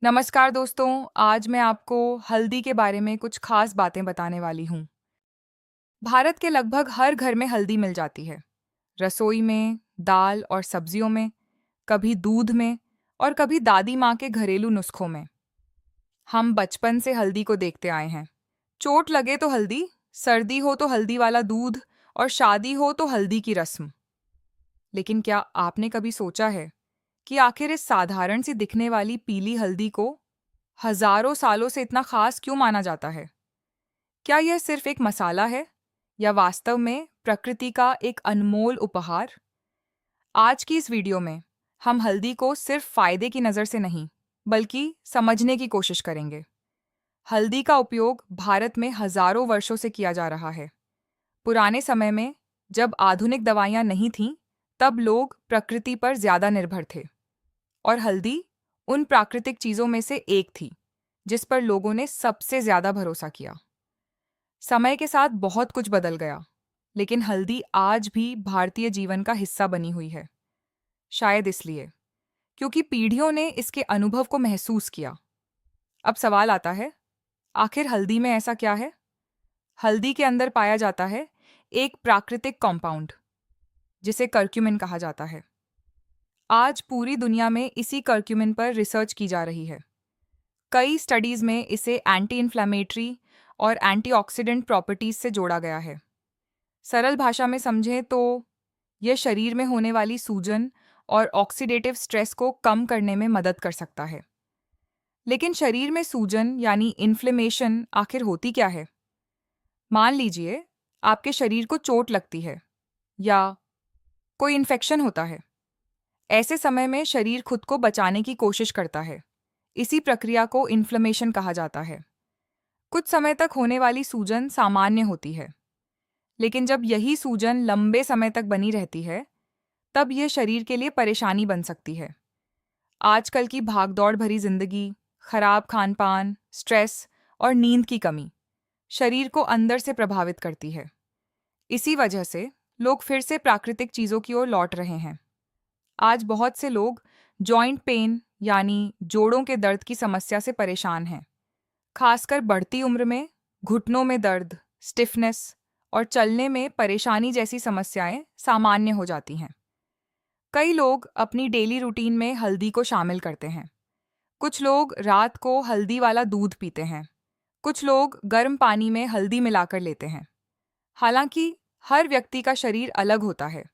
नमस्कार दोस्तों। आज मैं आपको हल्दी के बारे में कुछ खास बातें बताने वाली हूँ। भारत के लगभग हर घर में हल्दी मिल जाती है। रसोई में, दाल और सब्जियों में, कभी दूध में और कभी दादी माँ के घरेलू नुस्खों में। हम बचपन से हल्दी को देखते आए हैं। चोट लगे तो हल्दी, सर्दी हो तो हल्दी वाला दूध और शादी हो तो हल्दी की रस्म। लेकिन क्या आपने कभी सोचा है कि आखिर इस साधारण सी दिखने वाली पीली हल्दी को हजारों सालों से इतना खास क्यों माना जाता है? क्या यह सिर्फ एक मसाला है या वास्तव में प्रकृति का एक अनमोल उपहार? आज की इस वीडियो में हम हल्दी को सिर्फ फायदे की नज़र से नहीं, बल्कि समझने की कोशिश करेंगे। हल्दी का उपयोग भारत में हजारों वर्षों से किया जा रहा है। पुराने समय में, जब आधुनिक दवाइयाँ नहीं थीं, तब लोग प्रकृति पर ज्यादा निर्भर थे, और हल्दी उन प्राकृतिक चीजों में से एक थी जिस पर लोगों ने सबसे ज्यादा भरोसा किया। समय के साथ बहुत कुछ बदल गया, लेकिन हल्दी आज भी भारतीय जीवन का हिस्सा बनी हुई है। शायद इसलिए क्योंकि पीढ़ियों ने इसके अनुभव को महसूस किया। अब सवाल आता है, आखिर हल्दी में ऐसा क्या है? हल्दी के अंदर पाया जाता है एक प्राकृतिक कंपाउंड जिसे कर्क्यूमिन कहा जाता है। आज पूरी दुनिया में इसी कर्क्यूमिन पर रिसर्च की जा रही है। कई स्टडीज में इसे एंटी इन्फ्लेमेटरी और एंटीऑक्सीडेंट प्रॉपर्टीज से जोड़ा गया है। सरल भाषा में समझें तो यह शरीर में होने वाली सूजन और ऑक्सीडेटिव स्ट्रेस को कम करने में मदद कर सकता है। लेकिन शरीर में सूजन यानी इन्फ्लेमेशन आखिर होती क्या है? मान लीजिए आपके शरीर को चोट लगती है या कोई इन्फेक्शन होता है। ऐसे समय में शरीर खुद को बचाने की कोशिश करता है। इसी प्रक्रिया को इन्फ्लेमेशन कहा जाता है। कुछ समय तक होने वाली सूजन सामान्य होती है, लेकिन जब यही सूजन लंबे समय तक बनी रहती है, तब यह शरीर के लिए परेशानी बन सकती है। आजकल की भागदौड़ भरी जिंदगी, खराब खान-पान, स्ट्रेस और नींद की कमी शरीर को अंदर से प्रभावित करती है। इसी वजह से लोग फिर से प्राकृतिक चीजों की ओर लौट रहे हैं। आज बहुत से लोग जॉइंट पेन यानी जोड़ों के दर्द की समस्या से परेशान हैं। खासकर बढ़ती उम्र में घुटनों में दर्द, स्टिफनेस और चलने में परेशानी जैसी समस्याएं सामान्य हो जाती हैं। कई लोग अपनी डेली रूटीन में हल्दी को शामिल करते हैं। कुछ लोग रात को हल्दी वाला दूध पीते हैं। कुछ लोग गर्म पानी में हल्दी मिलाकर लेते हैं। हालांकि हर व्यक्ति का शरीर अलग होता है,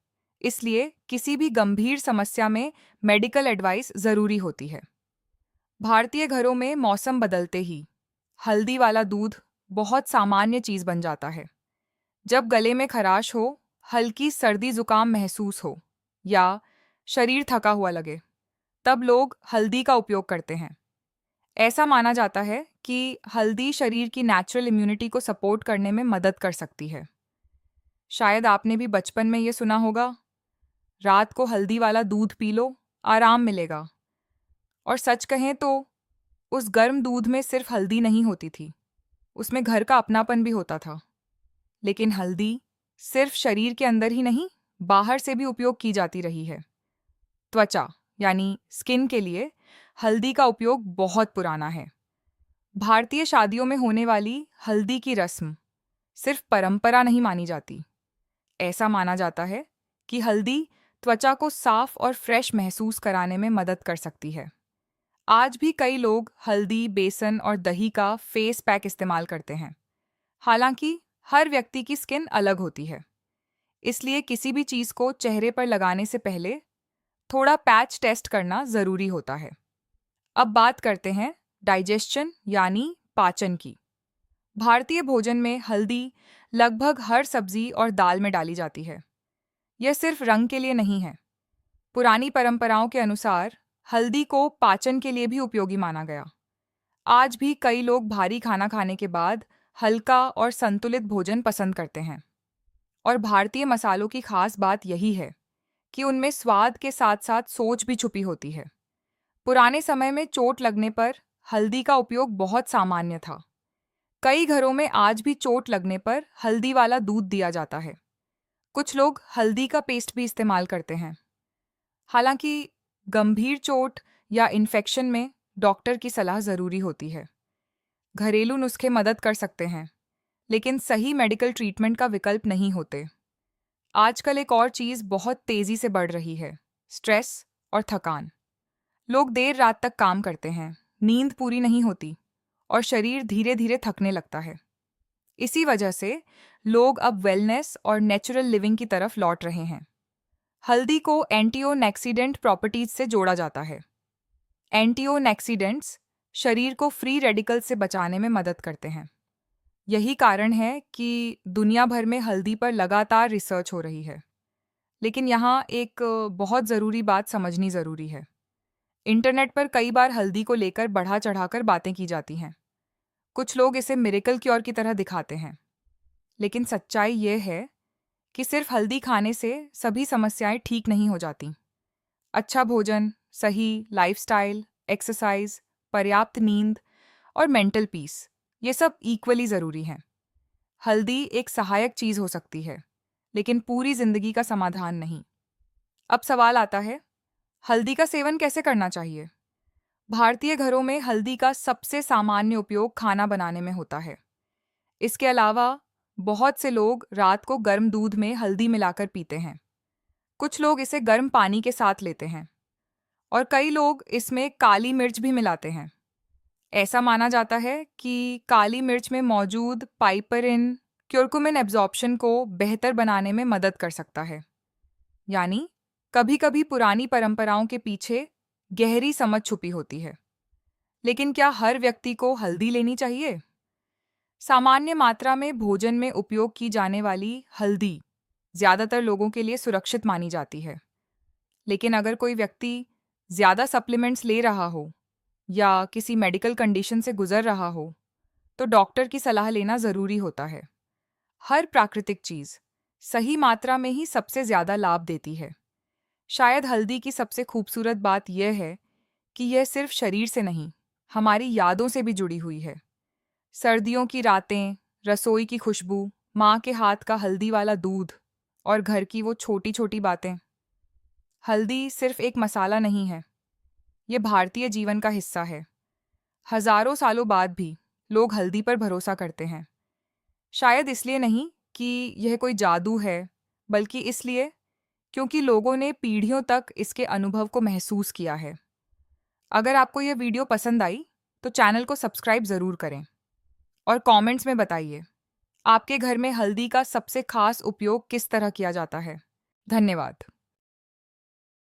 इसलिए किसी भी गंभीर समस्या में मेडिकल एडवाइस ज़रूरी होती है। भारतीय घरों में मौसम बदलते ही हल्दी वाला दूध बहुत सामान्य चीज़ बन जाता है। जब गले में खराश हो, हल्की सर्दी जुकाम महसूस हो या शरीर थका हुआ लगे, तब लोग हल्दी का उपयोग करते हैं। ऐसा माना जाता है कि हल्दी शरीर की नेचुरल इम्यूनिटी को सपोर्ट करने में मदद कर सकती है। शायद आपने भी बचपन में ये सुना होगा, रात को हल्दी वाला दूध पी लो, आराम मिलेगा। और सच कहें तो उस गर्म दूध में सिर्फ हल्दी नहीं होती थी, उसमें घर का अपनापन भी होता था। लेकिन हल्दी सिर्फ शरीर के अंदर ही नहीं, बाहर से भी उपयोग की जाती रही है। त्वचा यानी स्किन के लिए हल्दी का उपयोग बहुत पुराना है। भारतीय शादियों में होने वाली हल्दी की रस्म सिर्फ परंपरा नहीं मानी जाती। ऐसा माना जाता है कि हल्दी त्वचा को साफ और फ्रेश महसूस कराने में मदद कर सकती है। आज भी कई लोग हल्दी, बेसन और दही का फेस पैक इस्तेमाल करते हैं। हालांकि हर व्यक्ति की स्किन अलग होती है, इसलिए किसी भी चीज़ को चेहरे पर लगाने से पहले थोड़ा पैच टेस्ट करना ज़रूरी होता है। अब बात करते हैं डाइजेशन यानी पाचन की। भारतीय भोजन में हल्दी लगभग हर सब्जी और दाल में डाली जाती है। यह सिर्फ रंग के लिए नहीं है। पुरानी परंपराओं के अनुसार हल्दी को पाचन के लिए भी उपयोगी माना गया। आज भी कई लोग भारी खाना खाने के बाद हल्का और संतुलित भोजन पसंद करते हैं। और भारतीय मसालों की खास बात यही है कि उनमें स्वाद के साथ साथ सोच भी छुपी होती है। पुराने समय में चोट लगने पर हल्दी का उपयोग बहुत सामान्य था। कई घरों में आज भी चोट लगने पर हल्दी वाला दूध दिया जाता है। कुछ लोग हल्दी का पेस्ट भी इस्तेमाल करते हैं। हालांकि गंभीर चोट या इन्फेक्शन में डॉक्टर की सलाह ज़रूरी होती है। घरेलू नुस्खे मदद कर सकते हैं, लेकिन सही मेडिकल ट्रीटमेंट का विकल्प नहीं होते। आजकल एक और चीज़ बहुत तेज़ी से बढ़ रही है, स्ट्रेस और थकान। लोग देर रात तक काम करते हैं, नींद पूरी नहीं होती और शरीर धीरे धीरे थकने लगता है। इसी वजह से लोग अब वेलनेस और नेचुरल लिविंग की तरफ लौट रहे हैं। हल्दी को एंटीओनेक्सीडेंट प्रॉपर्टीज से जोड़ा जाता है। एंटीओनेक्सीडेंट्स शरीर को फ्री रेडिकल से बचाने में मदद करते हैं। यही कारण है कि दुनिया भर में हल्दी पर लगातार रिसर्च हो रही है। लेकिन यहाँ एक बहुत ज़रूरी बात समझनी ज़रूरी है। इंटरनेट पर कई बार हल्दी को लेकर बढ़ा चढ़ाकर बातें की जाती हैं। कुछ लोग इसे मिरेकल क्योर की तरह दिखाते हैं, लेकिन सच्चाई ये है कि सिर्फ हल्दी खाने से सभी समस्याएं ठीक नहीं हो जाती। अच्छा भोजन, सही लाइफस्टाइल, एक्सरसाइज, पर्याप्त नींद और मेंटल पीस, ये सब इक्वली ज़रूरी हैं। हल्दी एक सहायक चीज़ हो सकती है, लेकिन पूरी जिंदगी का समाधान नहीं। अब सवाल आता है, हल्दी का सेवन कैसे करना चाहिए? भारतीय घरों में हल्दी का सबसे सामान्य उपयोग खाना बनाने में होता है। इसके अलावा बहुत से लोग रात को गर्म दूध में हल्दी मिलाकर पीते हैं। कुछ लोग इसे गर्म पानी के साथ लेते हैं और कई लोग इसमें काली मिर्च भी मिलाते हैं। ऐसा माना जाता है कि काली मिर्च में मौजूद पाइपरिन क्यूरकुमिन एब्जॉर्प्शन को बेहतर बनाने में मदद कर सकता है। यानी कभी-कभी पुरानी परंपराओं के पीछे गहरी समझ छुपी होती है। लेकिन क्या हर व्यक्ति को हल्दी लेनी चाहिए? सामान्य मात्रा में भोजन में उपयोग की जाने वाली हल्दी ज़्यादातर लोगों के लिए सुरक्षित मानी जाती है। लेकिन अगर कोई व्यक्ति ज़्यादा सप्लीमेंट्स ले रहा हो या किसी मेडिकल कंडीशन से गुजर रहा हो, तो डॉक्टर की सलाह लेना ज़रूरी होता है। हर प्राकृतिक चीज़ सही मात्रा में ही सबसे ज़्यादा लाभ देती है। शायद हल्दी की सबसे खूबसूरत बात यह है कि यह सिर्फ शरीर से नहीं, हमारी यादों से भी जुड़ी हुई है। सर्दियों की रातें, रसोई की खुशबू, माँ के हाथ का हल्दी वाला दूध और घर की वो छोटी छोटी बातें। हल्दी सिर्फ एक मसाला नहीं है, ये भारतीय जीवन का हिस्सा है। हजारों सालों बाद भी लोग हल्दी पर भरोसा करते हैं। शायद इसलिए नहीं कि यह कोई जादू है, बल्कि इसलिए क्योंकि लोगों ने पीढ़ियों तक इसके अनुभव को महसूस किया है। अगर आपको यह वीडियो पसंद आई, तो चैनल को सब्सक्राइब ज़रूर करें और कमेंट्स में बताइए, आपके घर में हल्दी का सबसे खास उपयोग किस तरह किया जाता है। धन्यवाद।